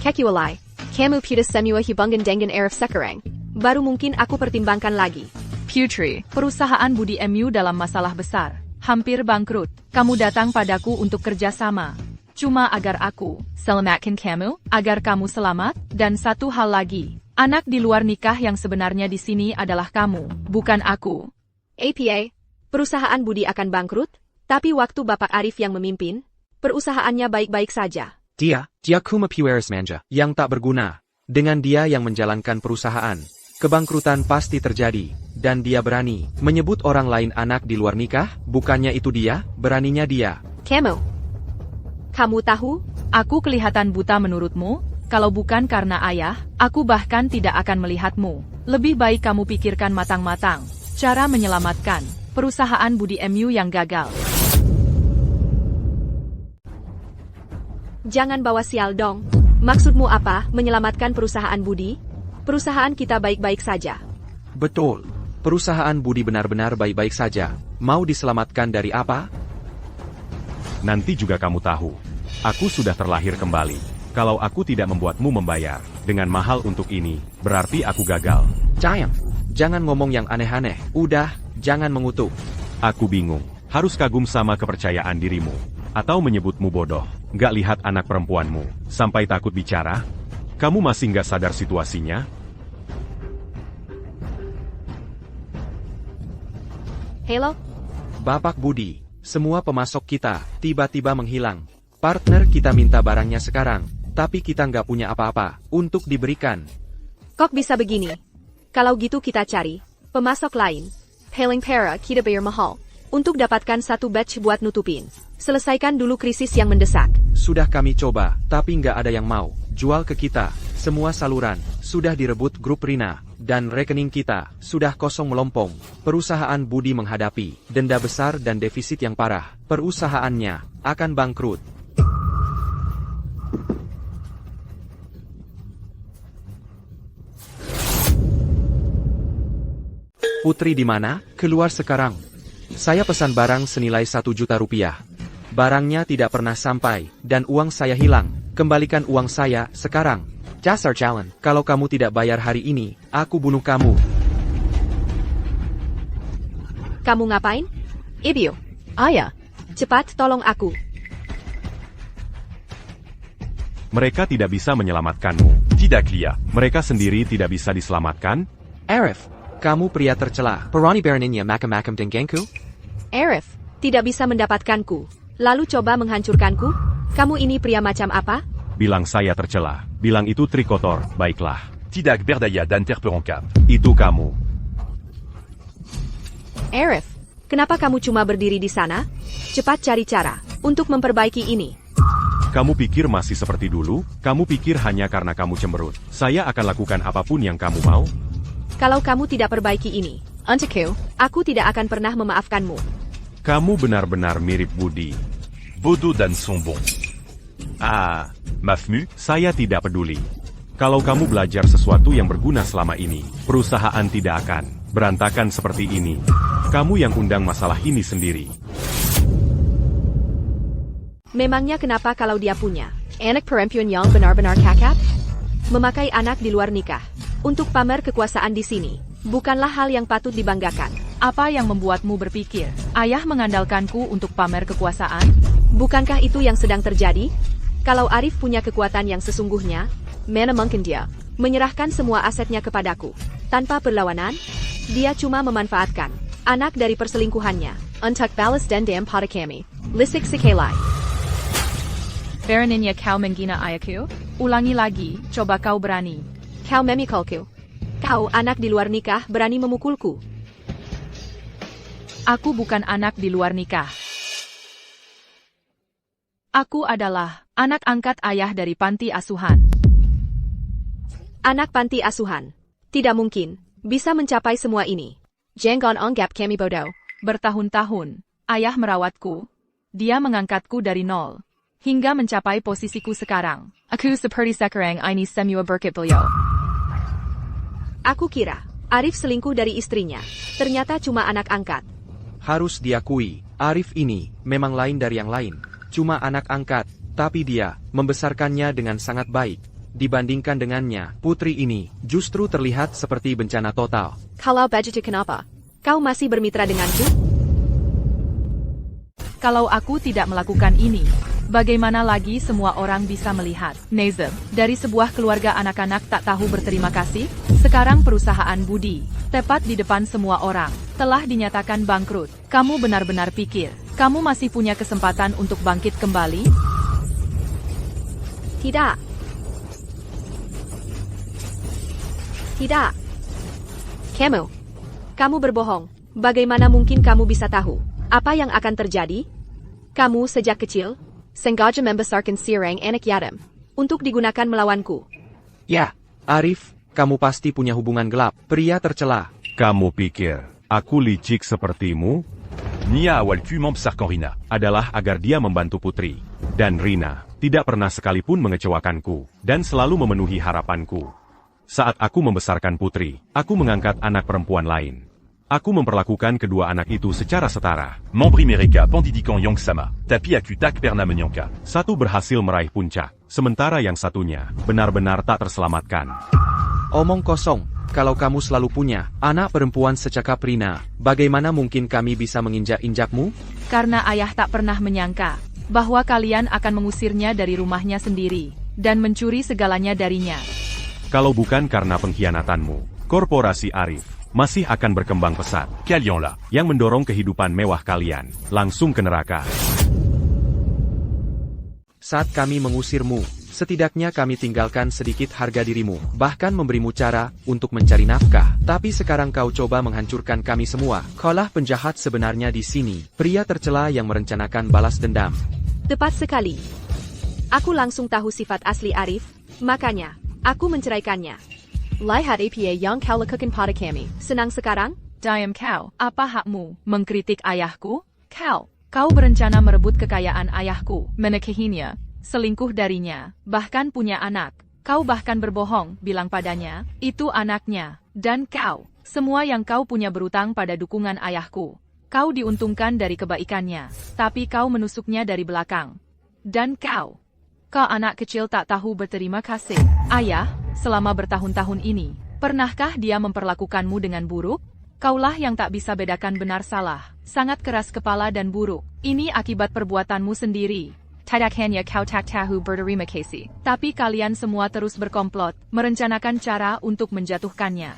Kekiwalai, kamu putus semua hubungan dengan Arif sekarang. Baru mungkin aku pertimbangkan lagi. Putri, perusahaan Budi MU dalam masalah besar. Hampir bangkrut. Kamu datang padaku untuk kerja sama. Cuma agar aku selamatkan kamu, agar kamu selamat, dan satu hal lagi. Anak di luar nikah yang sebenarnya di sini adalah kamu, bukan aku. APA, perusahaan Budi akan bangkrut, tapi waktu Bapak Arif yang memimpin, perusahaannya baik-baik saja. Dia cuma Pueris manja, yang tak berguna. Dengan dia yang menjalankan perusahaan, kebangkrutan pasti terjadi. Dan dia berani menyebut orang lain anak di luar nikah, bukannya itu dia, beraninya dia. Kamu tahu? Aku kelihatan buta menurutmu? Kalau bukan karena ayah, aku bahkan tidak akan melihatmu. Lebih baik kamu pikirkan matang-matang. Cara menyelamatkan perusahaan Budi MU yang gagal. Jangan bawa sial dong. Maksudmu apa, menyelamatkan perusahaan Budi? Perusahaan kita baik-baik saja. Betul. Perusahaan Budi benar-benar baik-baik saja. Mau diselamatkan dari apa? Nanti juga kamu tahu. Aku sudah terlahir kembali. Kalau aku tidak membuatmu membayar dengan mahal untuk ini, berarti aku gagal. Jangan ngomong yang aneh-aneh. Udah, jangan mengutuk. Aku bingung. Harus kagum sama kepercayaan dirimu. Atau menyebutmu bodoh. Nggak lihat anak perempuanmu. Sampai takut bicara? Kamu masih nggak sadar situasinya? Halo? Bapak Budi, semua pemasok kita tiba-tiba menghilang. Partner kita minta barangnya sekarang, tapi kita nggak punya apa-apa untuk diberikan. Kok bisa begini? Kalau gitu kita cari pemasok lain. Paling para kita bayar mahal untuk dapatkan satu batch buat nutupin. Selesaikan dulu krisis yang mendesak. Sudah kami coba, tapi nggak ada yang mau jual ke kita. Semua saluran sudah direbut grup Rina, dan rekening kita sudah kosong melompong. Perusahaan Budi menghadapi denda besar dan defisit yang parah. Perusahaannya akan bangkrut. Putri di mana? Keluar sekarang. Saya pesan barang senilai 1 juta rupiah. Barangnya tidak pernah sampai, dan uang saya hilang. Kembalikan uang saya sekarang. Dasar jalan. Kalau kamu tidak bayar hari ini, aku bunuh kamu. Kamu ngapain? Ibu. Ayah. Cepat tolong aku. Mereka tidak bisa menyelamatkanmu. Tidak Lia. Mereka sendiri tidak bisa diselamatkan? Arif, kamu pria tercela. Perani beraninya makam-makam denganku? Arif, tidak bisa mendapatkanku. Lalu coba menghancurkanku? Kamu ini pria macam apa? Bilang saya tercela. Bilang itu trik kotor. Baiklah. Tidak berdaya dan terperangkap. Itu kamu. Arif, kenapa kamu cuma berdiri di sana? Cepat cari cara untuk memperbaiki ini. Kamu pikir masih seperti dulu? Kamu pikir hanya karena kamu cemberut, saya akan lakukan apapun yang kamu mau? Kalau kamu tidak perbaiki ini, untukku, aku tidak akan pernah memaafkanmu. Kamu benar-benar mirip Budi. Bodo dan sombong. Mafmu? Saya tidak peduli. Kalau kamu belajar sesuatu yang berguna selama ini, perusahaan tidak akan berantakan seperti ini. Kamu yang undang masalah ini sendiri. Memangnya kenapa kalau dia punya anak perempuan yang benar-benar kakap? Memakai anak di luar nikah untuk pamer kekuasaan di sini bukanlah hal yang patut dibanggakan. Apa yang membuatmu berpikir, ayah mengandalkanku untuk pamer kekuasaan? Bukankah itu yang sedang terjadi? Kalau Arif punya kekuatan yang sesungguhnya, mana mungkin dia menyerahkan semua asetnya kepadaku. Tanpa perlawanan, dia cuma memanfaatkan anak dari perselingkuhannya untuk balas dendam pada kami. Lisik sekelai. Beraninya kau menghina ayahku? Ulangi lagi, coba kau berani. Kau memikulku. Kau anak di luar nikah berani memukulku. Aku bukan anak di luar nikah. Aku adalah anak angkat ayah dari panti asuhan. Anak panti asuhan. Tidak mungkin bisa mencapai semua ini. Jangan anggap kami bodoh. Bertahun-tahun, ayah merawatku. Dia mengangkatku dari nol. Hingga mencapai posisiku sekarang. Aku seperti sekarang ini semua berkat beliau. Aku kira Arif selingkuh dari istrinya. Ternyata cuma anak angkat. Harus diakui, Arif ini memang lain dari yang lain. Cuma anak angkat, tapi dia membesarkannya dengan sangat baik. Dibandingkan dengannya, putri ini justru terlihat seperti bencana total. Kalau begitu kenapa? Kau masih bermitra denganku? Kalau aku tidak melakukan ini, bagaimana lagi semua orang bisa melihat? Nazem, dari sebuah keluarga anak-anak tak tahu berterima kasih, sekarang perusahaan Budi, tepat di depan semua orang, telah dinyatakan bangkrut. Kamu benar-benar pikir, kamu masih punya kesempatan untuk bangkit kembali? Tidak. Tidak. Kamu berbohong. Bagaimana mungkin kamu bisa tahu apa yang akan terjadi? Kamu sejak kecil sengaja membesarkan seorang anak yatim untuk digunakan melawanku. Ya, Arif, kamu pasti punya hubungan gelap, pria tercela. Kamu pikir aku licik sepertimu? Nia awalku membesarkan Rina. Adalah agar dia membantu putri. Dan Rina tidak pernah sekalipun mengecewakanku dan selalu memenuhi harapanku. Saat aku membesarkan putri, aku mengangkat anak perempuan lain. Aku memperlakukan kedua anak itu secara setara. Membri mereka pendidikan Yang sama, tapi aku tak pernah menyangka. Satu berhasil meraih puncak, sementara yang satunya benar-benar tak terselamatkan. Omong kosong, kalau kamu selalu punya anak perempuan secakap Rina, bagaimana mungkin kami bisa menginjak-injakmu? Karena ayah tak pernah menyangka bahwa kalian akan mengusirnya dari rumahnya sendiri dan mencuri segalanya darinya. Kalau bukan karena pengkhianatanmu, korporasi Arif masih akan berkembang pesat. Kalian lah yang mendorong kehidupan mewah kalian langsung ke neraka. Saat kami mengusirmu, setidaknya kami tinggalkan sedikit harga dirimu, bahkan memberimu cara untuk mencari nafkah. Tapi sekarang kau coba menghancurkan kami semua. Kaulah penjahat sebenarnya di sini, pria tercela yang merencanakan balas dendam. Tepat sekali. Aku langsung tahu sifat asli Arif, makanya aku menceraikannya. Lihat apa yang kau lakukan pada kami. Senang sekarang? Diam kau, apa hakmu mengkritik ayahku? Kau berencana merebut kekayaan ayahku, menikahinya, selingkuh darinya, bahkan punya anak. Kau bahkan berbohong, bilang padanya, itu anaknya. Dan kau, semua yang kau punya berutang pada dukungan ayahku. Kau diuntungkan dari kebaikannya, tapi kau menusuknya dari belakang. Dan kau anak kecil tak tahu berterima kasih. Ayah, selama bertahun-tahun ini, pernahkah dia memperlakukanmu dengan buruk? Kaulah yang tak bisa bedakan benar salah, sangat keras kepala dan buruk. Ini akibat perbuatanmu sendiri. Tidak hanya kau tak tahu berterima kasih, tapi kalian semua terus berkomplot, merencanakan cara untuk menjatuhkannya.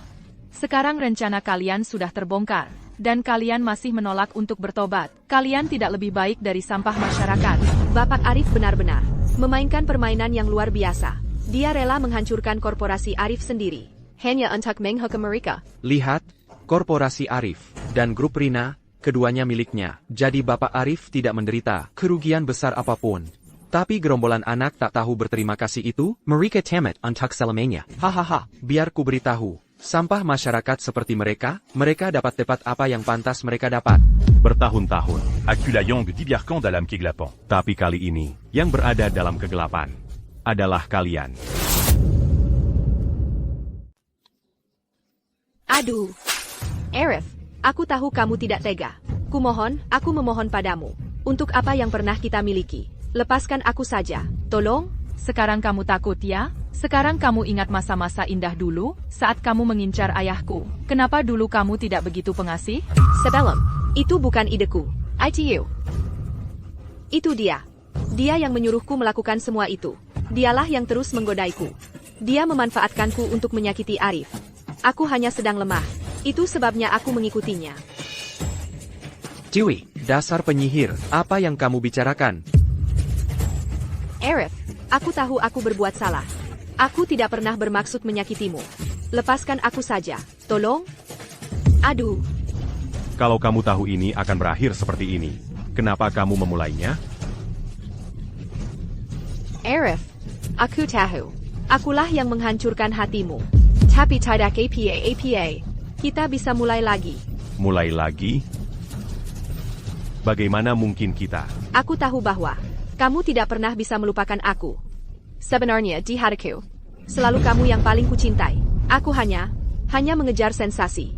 Sekarang rencana kalian sudah terbongkar, dan kalian masih menolak untuk bertobat. Kalian tidak lebih baik dari sampah masyarakat. Bapak Arif benar-benar memainkan permainan yang luar biasa. Dia rela menghancurkan korporasi Arif sendiri, hanya untuk menghukum mereka. Lihat, korporasi Arif dan grup Rina, keduanya miliknya. Jadi Bapak Arif tidak menderita kerugian besar apapun. Tapi gerombolan anak tak tahu berterima kasih itu, mereka tamat untuk selamanya. Hahaha, biar ku beritahu. Sampah masyarakat seperti mereka dapat apa yang pantas mereka dapat. Bertahun-tahun, aku la yang dibiarkan dalam kegelapan. tapi kali ini, yang berada dalam kegelapan adalah kalian. Aduh. Arif, aku tahu kamu tidak tega. Aku memohon padamu. Untuk apa yang pernah kita miliki, lepaskan aku saja. Tolong. Sekarang kamu takut ya? Sekarang kamu ingat masa-masa indah dulu, saat kamu mengincar ayahku. Kenapa dulu kamu tidak begitu pengasih? Sebelum, itu bukan ideku. ITU. Itu dia. Dia yang menyuruhku melakukan semua itu. Dialah yang terus menggodaiku. Dia memanfaatkanku untuk menyakiti Arif. Aku hanya sedang lemah. Itu sebabnya aku mengikutinya. Dewey, dasar penyihir, apa yang kamu bicarakan? Arif, aku tahu aku berbuat salah. Aku tidak pernah bermaksud menyakitimu. Lepaskan aku saja, tolong. Aduh. Kalau kamu tahu ini akan berakhir seperti ini, kenapa kamu memulainya? Arif, aku tahu. Akulah yang menghancurkan hatimu. Tapi tidak apa. Kita bisa mulai lagi. Mulai lagi? Bagaimana mungkin kita? Aku tahu bahwa kamu tidak pernah bisa melupakan aku. Sebenarnya di hatiku, selalu kamu yang paling kucintai. Aku hanya mengejar sensasi.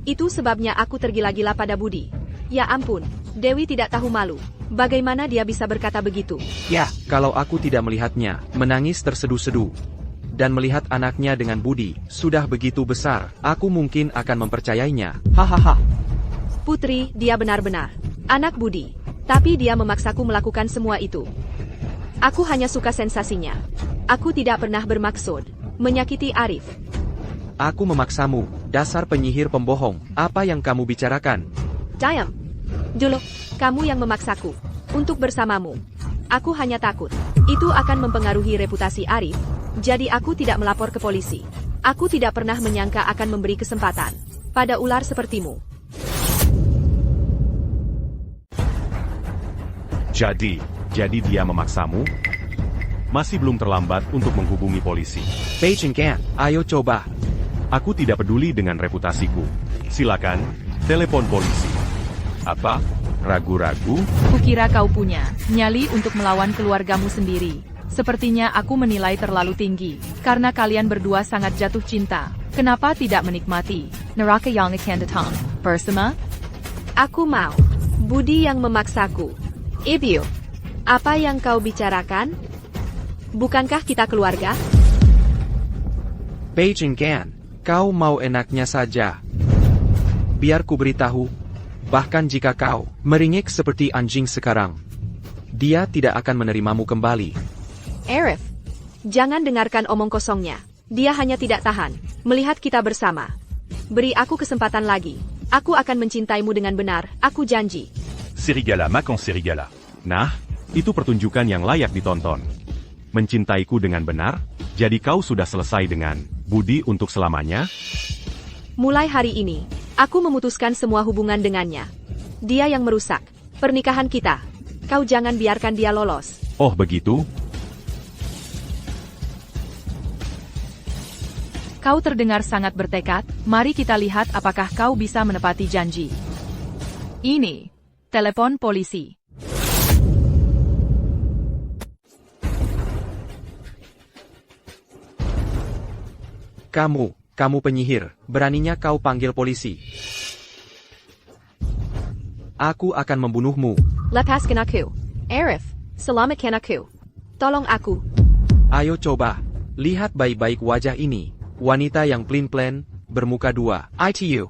Itu sebabnya aku tergila-gila pada Budi. Ya ampun, Dewi tidak tahu malu. Bagaimana dia bisa berkata begitu? Ya, kalau aku tidak melihatnya, menangis terseduh-seduh, dan melihat anaknya dengan Budi, sudah begitu besar, aku mungkin akan mempercayainya. Hahaha. Putri, dia benar-benar anak Budi. Tapi dia memaksaku melakukan semua itu. Aku hanya suka sensasinya. Aku tidak pernah bermaksud menyakiti Arif. Aku memaksamu, dasar penyihir pembohong. Apa yang kamu bicarakan? Diam. Dulu, kamu yang memaksaku untuk bersamamu. Aku hanya takut itu akan mempengaruhi reputasi Arif. Jadi aku tidak melapor ke polisi. Aku tidak pernah menyangka akan memberi kesempatan pada ular sepertimu. Jadi dia memaksamu? Masih belum terlambat untuk menghubungi polisi. Beijing Gan, ayo coba. Aku tidak peduli dengan reputasiku. Silakan, telepon polisi. Apa? Ragu-ragu? Kukira kau punya nyali untuk melawan keluargamu sendiri. Sepertinya aku menilai terlalu tinggi. Karena kalian berdua sangat jatuh cinta. Kenapa tidak menikmati neraka yang akan datang bersama? Aku mau. Budi yang memaksaku. Ibu, apa yang kau bicarakan? Bukankah kita keluarga? Beijing Gan, kau mau enaknya saja. Biar ku beritahu, bahkan jika kau meringik seperti anjing sekarang, dia tidak akan menerimamu kembali. Arif, jangan dengarkan omong kosongnya. Dia hanya tidak tahan melihat kita bersama. Beri aku kesempatan lagi. Aku akan mencintaimu dengan benar, aku janji. Serigala makan serigala. Nah, itu pertunjukan yang layak ditonton. Mencintaiku dengan benar? Jadi kau sudah selesai dengan Budi untuk selamanya? Mulai hari ini, aku memutuskan semua hubungan dengannya. Dia yang merusak pernikahan kita. Kau jangan biarkan dia lolos. Oh begitu? Kau terdengar sangat bertekad, mari kita lihat apakah kau bisa menepati janji. Ini, telepon polisi. Kamu penyihir, beraninya kau panggil polisi. Aku akan membunuhmu. Lepaskan aku. Arif, selamatkan aku. Tolong aku. Ayo coba, lihat baik-baik wajah ini. Wanita yang plin-plan, bermuka dua. ITU.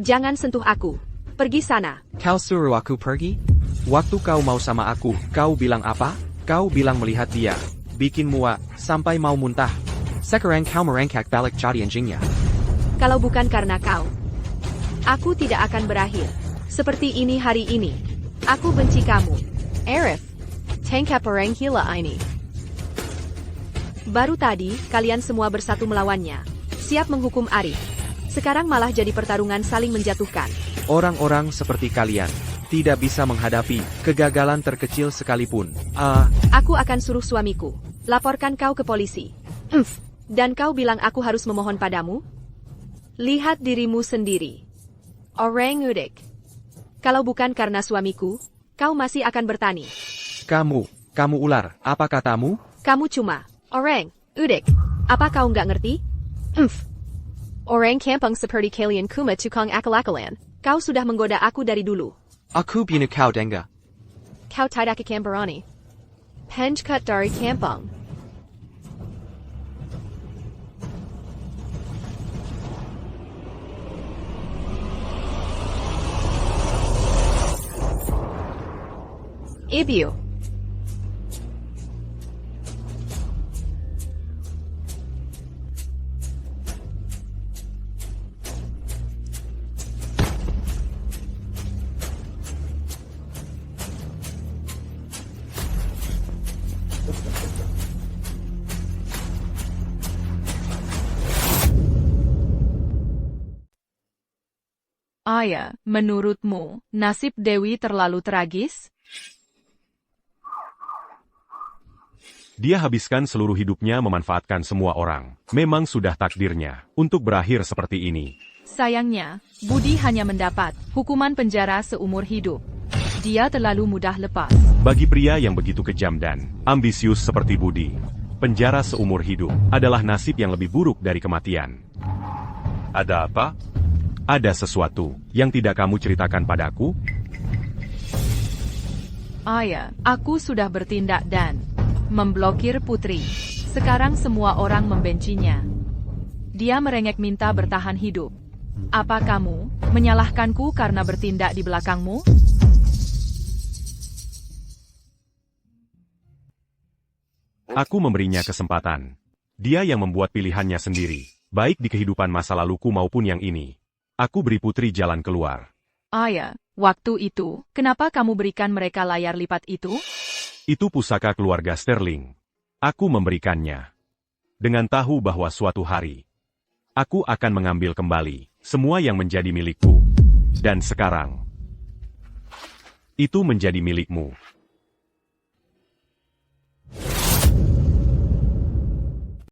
Jangan sentuh aku. Pergi sana. Kau suruh aku pergi? Waktu kau mau sama aku, kau bilang apa? Kau bilang melihat dia. Bikin muak, sampai mau muntah. Sekarang kau merangkak balik jadi anjingnya. Kalau bukan karena kau, aku tidak akan berakhir seperti ini hari ini. Aku benci kamu. Arif, tangkap orang gila ini. Baru tadi, kalian semua bersatu melawannya. Siap menghukum Arif. Sekarang malah jadi pertarungan saling menjatuhkan. Orang-orang seperti kalian tidak bisa menghadapi kegagalan terkecil sekalipun. Aku akan suruh suamiku laporkan kau ke polisi. Dan kau bilang aku harus memohon padamu? Lihat dirimu sendiri. Orang udik. Kalau bukan karena suamiku, kau masih akan bertani. Kamu ular, apa katamu? Kamu cuma orang udik. Apa kau nggak ngerti? Orang kampung seperti kalian kuma tukang akal-akalan. Kau sudah menggoda aku dari dulu. Aku bunuh kau denga. Kau tidak akan berani. Penjkat dari kampung. Ibu. Ayah, menurutmu, nasib Dewi terlalu tragis? Dia habiskan seluruh hidupnya memanfaatkan semua orang. Memang sudah takdirnya untuk berakhir seperti ini. Sayangnya, Budi hanya mendapat hukuman penjara seumur hidup. Dia terlalu mudah lepas. Bagi pria yang begitu kejam dan ambisius seperti Budi, penjara seumur hidup adalah nasib yang lebih buruk dari kematian. Ada apa? Ada sesuatu yang tidak kamu ceritakan padaku? Ayah, aku sudah bertindak dan memblokir Putri. Sekarang semua orang membencinya. Dia merengek minta bertahan hidup. Apa kamu menyalahkanku karena bertindak di belakangmu? Aku memberinya kesempatan. Dia yang membuat pilihannya sendiri, baik di kehidupan masa laluku maupun yang ini. Aku beri Putri jalan keluar. Ayah, waktu itu, kenapa kamu berikan mereka layar lipat itu? Itu pusaka keluarga Sterling. Aku memberikannya. Dengan tahu bahwa suatu hari, aku akan mengambil kembali semua yang menjadi milikku. Dan sekarang, itu menjadi milikmu.